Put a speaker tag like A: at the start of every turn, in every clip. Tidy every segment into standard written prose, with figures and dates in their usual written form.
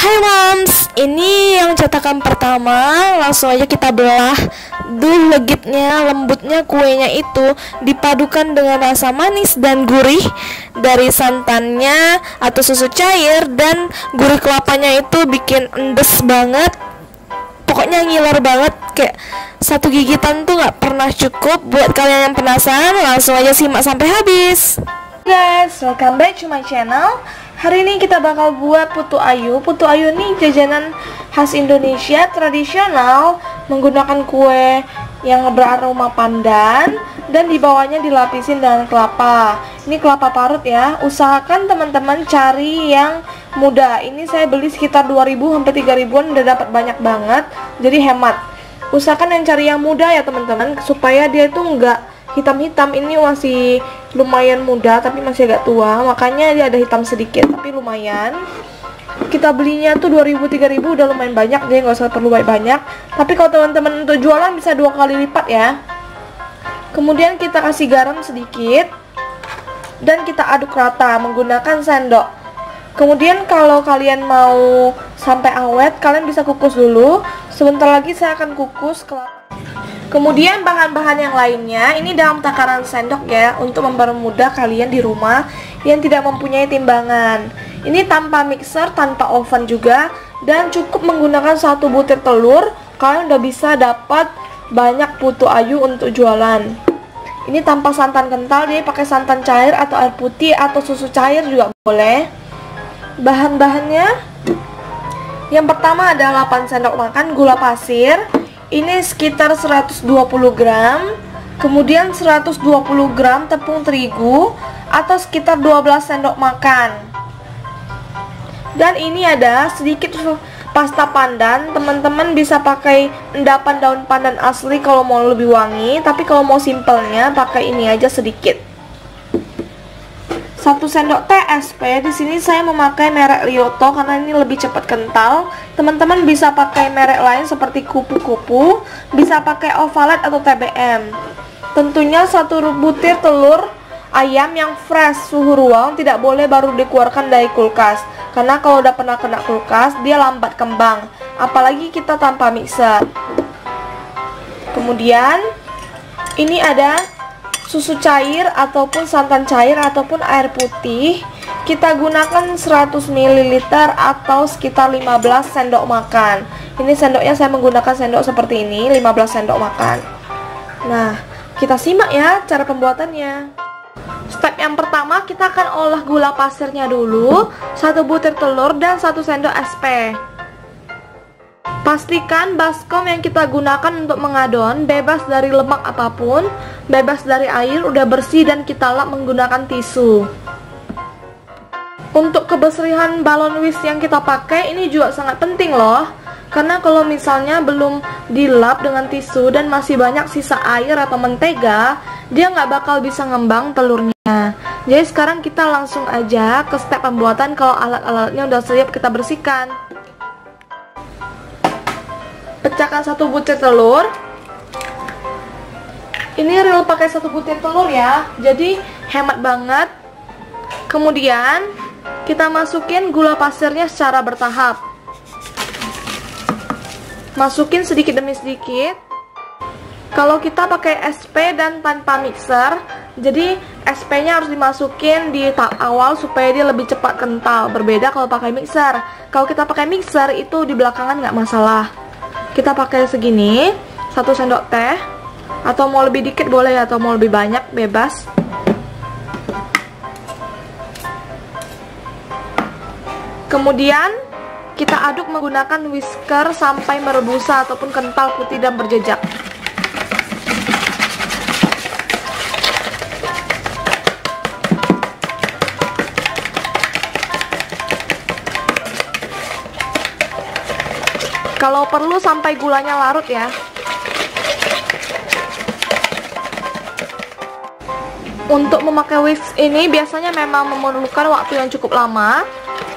A: Hai moms, ini yang cetakan pertama. Langsung aja kita belah. Duh, legitnya, lembutnya kuenya itu dipadukan dengan rasa manis dan gurih dari santannya atau susu cair, dan gurih kelapanya itu bikin endes banget. Pokoknya ngiler banget, kayak satu gigitan tuh gak pernah cukup. Buat kalian yang penasaran, langsung aja simak sampai habis. Guys, welcome back to my channel. Hari ini kita bakal buat putu ayu. Putu ayu ini jajanan khas Indonesia tradisional menggunakan kue yang beraroma pandan dan di bawahnya dilapisin dengan kelapa. Ini kelapa parut ya. Usahakan teman-teman cari yang muda. Ini saya beli sekitar 2000 sampai 3000-an, udah dapat banyak banget. Jadi hemat. Usahakan yang cari yang muda ya teman-teman, supaya dia itu enggak hitam-hitam. Ini masih lumayan muda tapi masih agak tua, makanya dia ada hitam sedikit tapi lumayan. Kita belinya tuh 2000-3000 udah lumayan banyak, jadi nggak usah perlu banyak. Tapi kalau teman-teman untuk jualan bisa 2 kali lipat ya. Kemudian kita kasih garam sedikit dan kita aduk rata menggunakan sendok. Kemudian kalau kalian mau sampai awet, kalian bisa kukus dulu. Sebentar lagi saya akan kukus kelapa. Kemudian bahan-bahan yang lainnya ini dalam takaran sendok ya, untuk mempermudah kalian di rumah yang tidak mempunyai timbangan. Ini tanpa mixer, tanpa oven juga, dan cukup menggunakan 1 butir telur. Kalian udah bisa dapat banyak putu ayu untuk jualan. Ini tanpa santan kental, jadi pakai santan cair atau air putih atau susu cair juga boleh. Bahan-bahannya, yang pertama adalah 8 sendok makan gula pasir. Ini sekitar 120 gram. Kemudian 120 gram tepung terigu atau sekitar 12 sendok makan. Dan ini ada sedikit pasta pandan. Teman-teman bisa pakai endapan daun pandan asli kalau mau lebih wangi, tapi kalau mau simpelnya pakai ini aja sedikit. 1 sendok teh SP. Di sini saya memakai merek Lioto karena ini lebih cepat kental. Teman-teman bisa pakai merek lain seperti kupu-kupu, bisa pakai Ovalet atau TBM. Tentunya 1 butir telur ayam yang fresh suhu ruang, tidak boleh baru dikeluarkan dari kulkas. Karena kalau udah pernah kena kulkas, dia lambat kembang. Apalagi kita tanpa mixer. Kemudian ini ada susu cair ataupun santan cair ataupun air putih. Kita gunakan 100 ml atau sekitar 15 sendok makan. Ini sendoknya saya menggunakan sendok seperti ini, 15 sendok makan. Nah, kita simak ya cara pembuatannya. Step yang pertama, kita akan olah gula pasirnya dulu. 1 butir telur dan 1 sendok SP. Pastikan baskom yang kita gunakan untuk mengadon bebas dari lemak apapun, bebas dari air, udah bersih dan kita lap menggunakan tisu. Untuk kebersihan balon whisk yang kita pakai ini juga sangat penting loh. Karena kalau misalnya belum dilap dengan tisu dan masih banyak sisa air atau mentega, dia nggak bakal bisa ngembang telurnya. Jadi sekarang kita langsung aja ke step pembuatan. Kalau alat-alatnya udah siap, kita bersihkan. Pecahkan 1 butir telur. Ini real pakai 1 butir telur ya, jadi hemat banget. Kemudian kita masukin gula pasirnya secara bertahap. Masukin sedikit demi sedikit. Kalau kita pakai SP dan tanpa mixer, jadi SP nya harus dimasukin di tahap awal supaya dia lebih cepat kental. Berbeda kalau pakai mixer. Kalau kita pakai mixer itu di belakangan nggak masalah. Kita pakai segini, 1 sendok teh, atau mau lebih dikit boleh, atau mau lebih banyak bebas. Kemudian kita aduk menggunakan whisker sampai merebusa ataupun kental, putih dan berjejak. Kalau perlu sampai gulanya larut ya. Untuk memakai whisk ini biasanya memang memerlukan waktu yang cukup lama,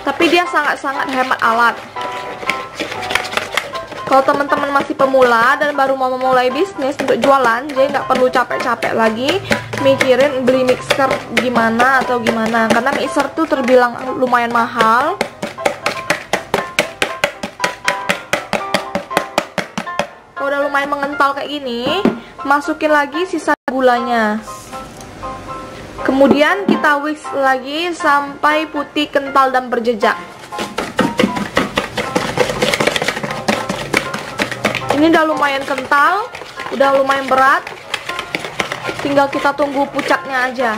A: tapi dia sangat-sangat hemat alat. Kalau teman-teman masih pemula dan baru mau memulai bisnis untuk jualan, jadi nggak perlu capek-capek lagi mikirin beli mixer gimana atau gimana, karena mixer tuh terbilang lumayan mahal. lumayan mengental kayak gini, masukin lagi sisa gulanya. Kemudian kita whisk lagi sampai putih, kental, dan berjejak. Ini udah lumayan kental, udah lumayan berat. Tinggal kita tunggu pucatnya aja.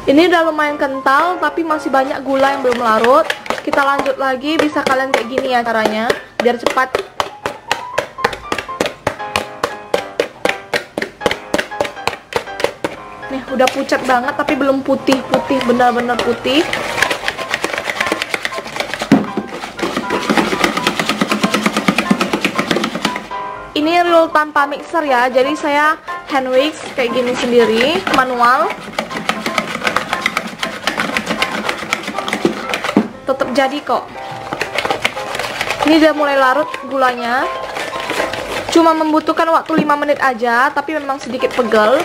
A: Ini udah lumayan kental, tapi masih banyak gula yang belum larut. Kita lanjut lagi, bisa kalian kayak gini ya caranya, biar cepat. Nih, udah pucat banget, tapi belum putih-putih, benar-benar putih. Ini roll tanpa mixer ya, jadi saya hand whisk kayak gini sendiri, manual. Tetap jadi kok. Ini udah mulai larut gulanya. Cuma membutuhkan waktu 5 menit aja, tapi memang sedikit pegel.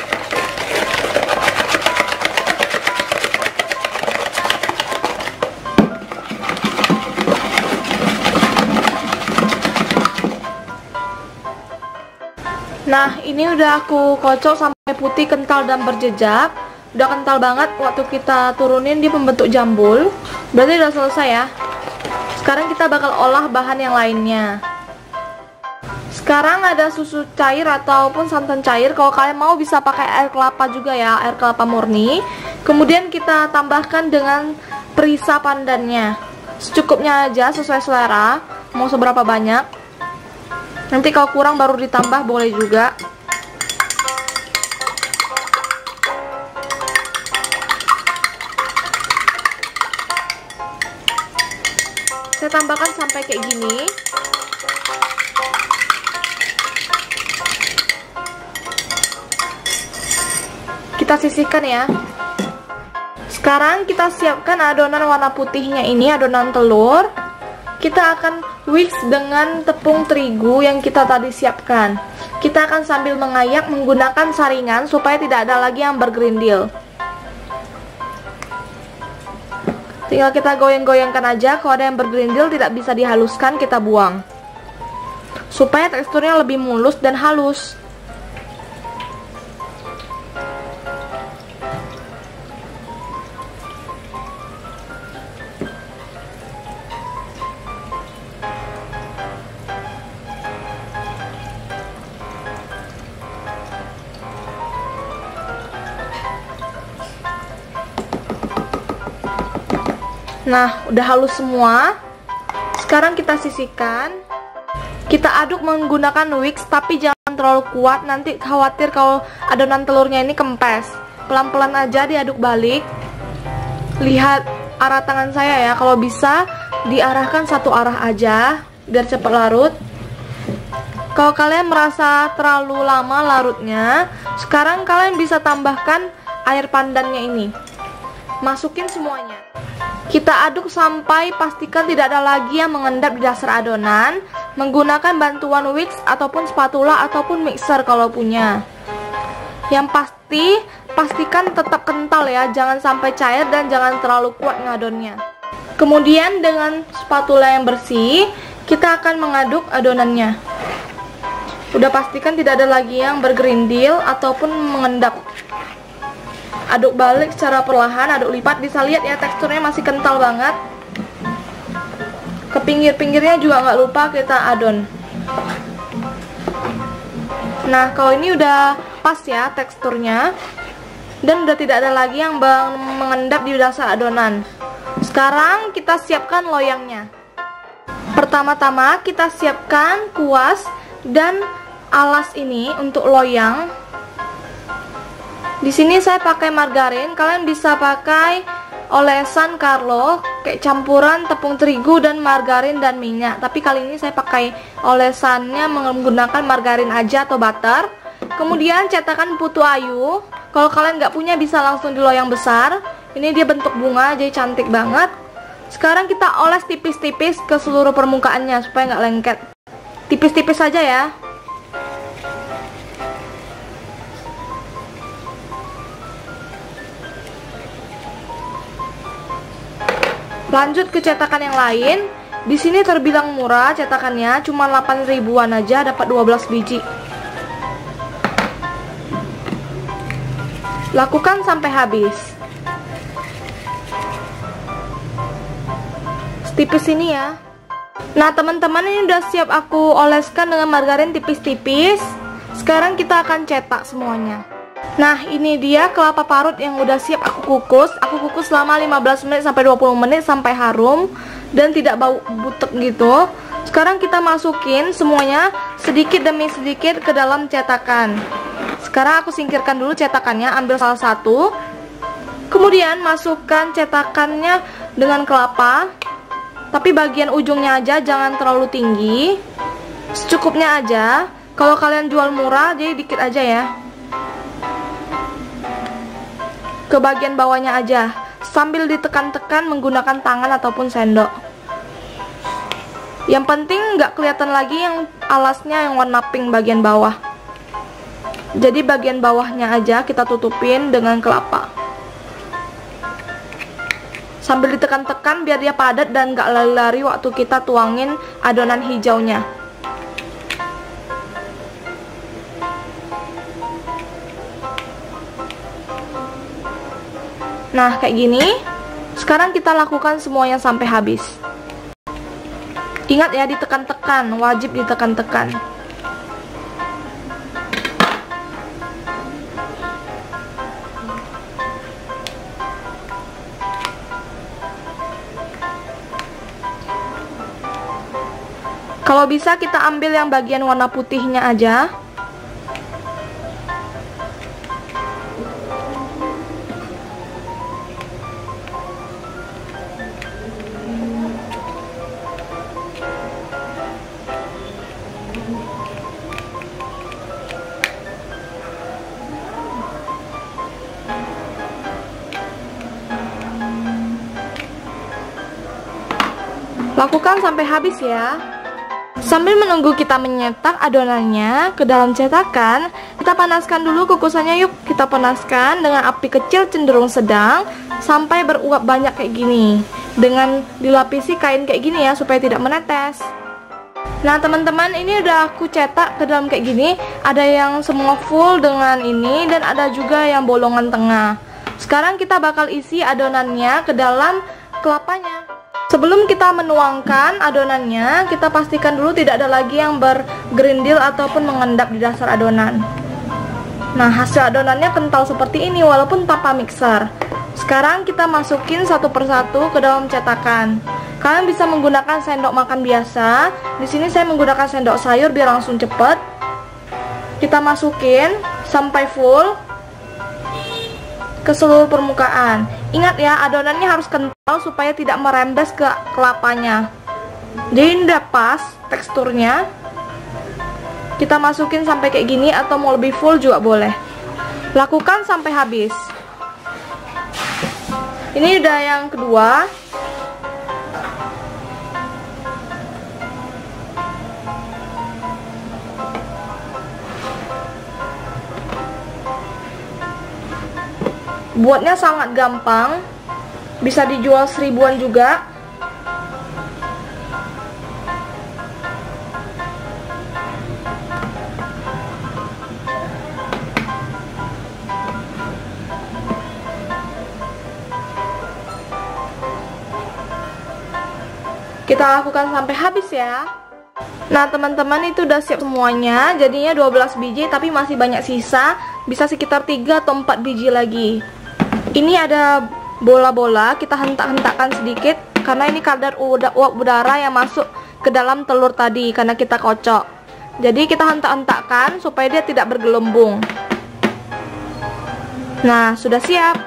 A: Nah, ini udah aku kocok sampai putih, kental, dan berjejak. Udah kental banget, waktu kita turunin dia membentuk jambul. Berarti udah selesai ya. Sekarang kita bakal olah bahan yang lainnya. Sekarang ada susu cair ataupun santan cair. Kalau kalian mau bisa pakai air kelapa juga ya, air kelapa murni. Kemudian kita tambahkan dengan perisa pandannya. Secukupnya aja, sesuai selera. Mau seberapa banyak. Nanti kalau kurang baru ditambah boleh juga. Saya tambahkan sampai kayak gini. Kita sisihkan ya. Sekarang kita siapkan adonan warna putihnya ini, adonan telur. Kita akan whisk dengan tepung terigu yang kita tadi siapkan. Kita akan sambil mengayak menggunakan saringan supaya tidak ada lagi yang bergerindil. Tinggal kita goyang-goyangkan aja. Kalau ada yang bergerindil tidak bisa dihaluskan, kita buang. Supaya teksturnya lebih mulus dan halus. Nah, udah halus semua. Sekarang kita sisihkan. Kita aduk menggunakan whisk, tapi jangan terlalu kuat, nanti khawatir kalau adonan telurnya ini kempes. Pelan-pelan aja diaduk balik. Lihat arah tangan saya ya, kalau bisa diarahkan satu arah aja biar cepat larut. Kalau kalian merasa terlalu lama larutnya, sekarang kalian bisa tambahkan air pandannya ini. Masukin semuanya. Kita aduk sampai pastikan tidak ada lagi yang mengendap di dasar adonan. Menggunakan bantuan whisk ataupun spatula ataupun mixer kalau punya. Yang pasti, pastikan tetap kental ya, jangan sampai cair dan jangan terlalu kuat ngadonnya. Kemudian dengan spatula yang bersih, kita akan mengaduk adonannya. Udah pastikan tidak ada lagi yang bergerindil ataupun mengendap. Aduk balik secara perlahan, aduk lipat. Bisa lihat ya, teksturnya masih kental banget. Ke pinggir-pinggirnya juga nggak lupa kita adon. Nah, kalau ini udah pas ya teksturnya, dan udah tidak ada lagi yang mengendap di dasar adonan. Sekarang kita siapkan loyangnya. Pertama-tama kita siapkan kuas dan alas ini untuk loyang. Di sini saya pakai margarin, kalian bisa pakai olesan Carlo, kayak campuran tepung terigu dan margarin dan minyak. Tapi kali ini saya pakai olesannya menggunakan margarin aja atau butter. Kemudian cetakan putu ayu. Kalau kalian nggak punya bisa langsung di loyang besar. Ini dia bentuk bunga, jadi cantik banget. Sekarang kita oles tipis-tipis ke seluruh permukaannya supaya nggak lengket. Tipis-tipis saja ya. Lanjut ke cetakan yang lain. Di sini terbilang murah cetakannya, cuma 8 ribuan aja dapat 12 biji. Lakukan sampai habis. Tipis ini ya. Nah teman-teman, ini udah siap aku oleskan dengan margarin tipis-tipis. Sekarang kita akan cetak semuanya. Nah ini dia kelapa parut yang udah siap aku kukus. Aku kukus selama 15 menit sampai 20 menit sampai harum dan tidak bau butek gitu. Sekarang kita masukin semuanya sedikit demi sedikit ke dalam cetakan. Sekarang aku singkirkan dulu cetakannya, ambil salah satu. Kemudian masukkan cetakannya dengan kelapa. Tapi bagian ujungnya aja, jangan terlalu tinggi. Secukupnya aja. Kalau kalian jual murah, jadi dikit aja ya. Ke bagian bawahnya aja, sambil ditekan-tekan menggunakan tangan ataupun sendok. Yang penting nggak kelihatan lagi yang alasnya yang warna pink bagian bawah. Jadi bagian bawahnya aja kita tutupin dengan kelapa. Sambil ditekan-tekan biar dia padat dan gak lari-lari waktu kita tuangin adonan hijaunya. Nah kayak gini. Sekarang kita lakukan semuanya sampai habis. Ingat ya, ditekan-tekan, wajib ditekan-tekan. Kalau bisa kita ambil yang bagian warna putihnya aja. Lakukan sampai habis ya. Sambil menunggu kita menyetak adonannya ke dalam cetakan, kita panaskan dulu kukusannya yuk. Kita panaskan dengan api kecil cenderung sedang sampai beruap banyak kayak gini. Dengan dilapisi kain kayak gini ya, supaya tidak menetes. Nah teman-teman, ini udah aku cetak ke dalam kayak gini. Ada yang semua full dengan ini dan ada juga yang bolongan tengah. Sekarang kita bakal isi adonannya ke dalam kelapanya. Sebelum kita menuangkan adonannya, kita pastikan dulu tidak ada lagi yang bergerindil ataupun mengendap di dasar adonan. Nah, hasil adonannya kental seperti ini walaupun tanpa mixer. Sekarang kita masukin satu persatu ke dalam cetakan. Kalian bisa menggunakan sendok makan biasa. Di sini saya menggunakan sendok sayur biar langsung cepet. Kita masukin sampai full ke seluruh permukaan. Ingat ya, adonannya harus kental supaya tidak merembes ke kelapanya. Jadi udah pas teksturnya. Kita masukin sampai kayak gini atau mau lebih full juga boleh. Lakukan sampai habis. Ini udah yang kedua. Buatnya sangat gampang, bisa dijual 1000-an juga. Kita lakukan sampai habis ya. Nah teman-teman, itu udah siap semuanya. Jadinya 12 biji tapi masih banyak sisa. Bisa sekitar 3 atau 4 biji lagi. Ini ada bola-bola, kita hentak-hentakkan sedikit karena ini kadar uap udara yang masuk ke dalam telur tadi karena kita kocok. Jadi kita hentak-hentakkan supaya dia tidak bergelembung. Nah, sudah siap.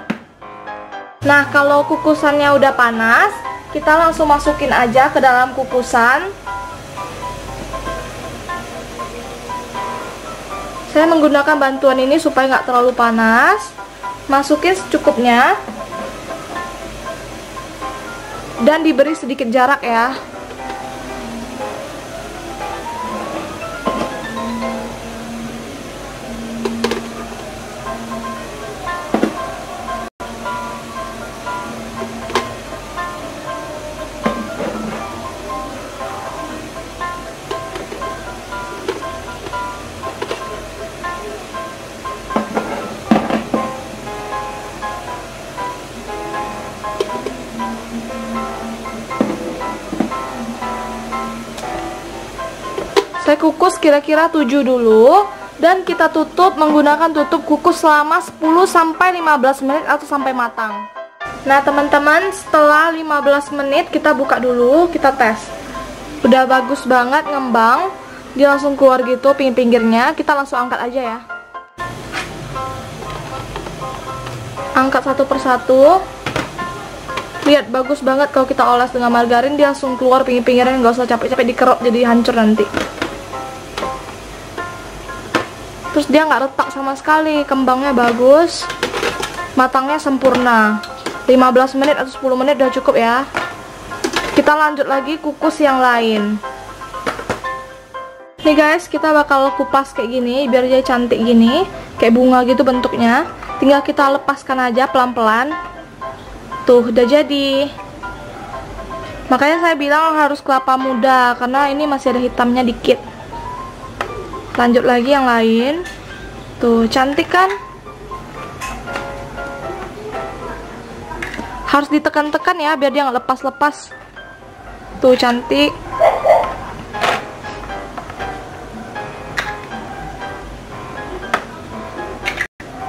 A: Nah, kalau kukusannya udah panas, kita langsung masukin aja ke dalam kukusan. Saya menggunakan bantuan ini supaya nggak terlalu panas. Masukin secukupnya. Dan diberi sedikit jarak ya. Saya kukus kira-kira 7 dulu. Dan kita tutup menggunakan tutup kukus selama 10-15 menit atau sampai matang. Nah teman-teman, setelah 15 menit kita buka dulu, kita tes. Udah bagus banget ngembang. Dia langsung keluar gitu pinggir-pinggirnya. Kita langsung angkat aja ya. Angkat satu persatu. Lihat, bagus banget kalau kita oles dengan margarin. Dia langsung keluar pinggir-pinggirnya, nggak usah capek-capek dikerok jadi hancur nanti. Terus dia nggak retak sama sekali, kembangnya bagus, matangnya sempurna. 15 menit atau 10 menit udah cukup ya. Kita lanjut lagi kukus yang lain. Nih guys, kita bakal kupas kayak gini biar jadi cantik gini, kayak bunga gitu bentuknya. Tinggal kita lepaskan aja pelan-pelan. Tuh, udah jadi. Makanya saya bilang harus kelapa muda, karena ini masih ada hitamnya dikit. Lanjut lagi yang lain. Tuh, cantik kan? Harus ditekan-tekan ya biar dia nggak lepas-lepas. Tuh, cantik.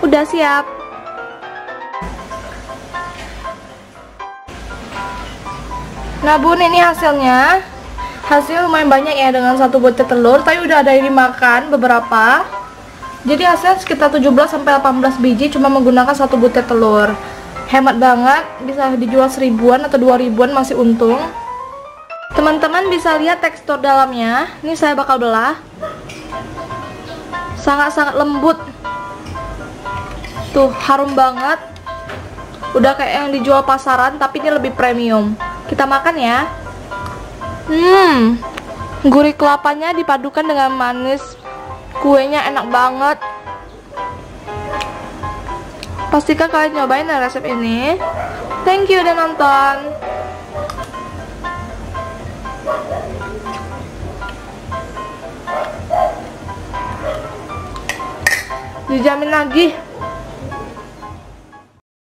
A: Udah siap. Nah bun, ini hasilnya. Hasil lumayan banyak ya dengan satu butir telur. Tapi udah ada yang dimakan beberapa. Jadi hasilnya sekitar 17-18 biji cuma menggunakan satu butir telur. Hemat banget, bisa dijual 1000-an atau 2000-an masih untung. Teman-teman bisa lihat tekstur dalamnya. Ini saya bakal belah. Sangat-sangat lembut. Tuh, harum banget. Udah kayak yang dijual pasaran, tapi ini lebih premium. Kita makan ya. Gurih kelapanya dipadukan dengan manis. Kuenya enak banget. Pastikan kalian nyobain resep ini. Thank you udah nonton. Dijamin lagi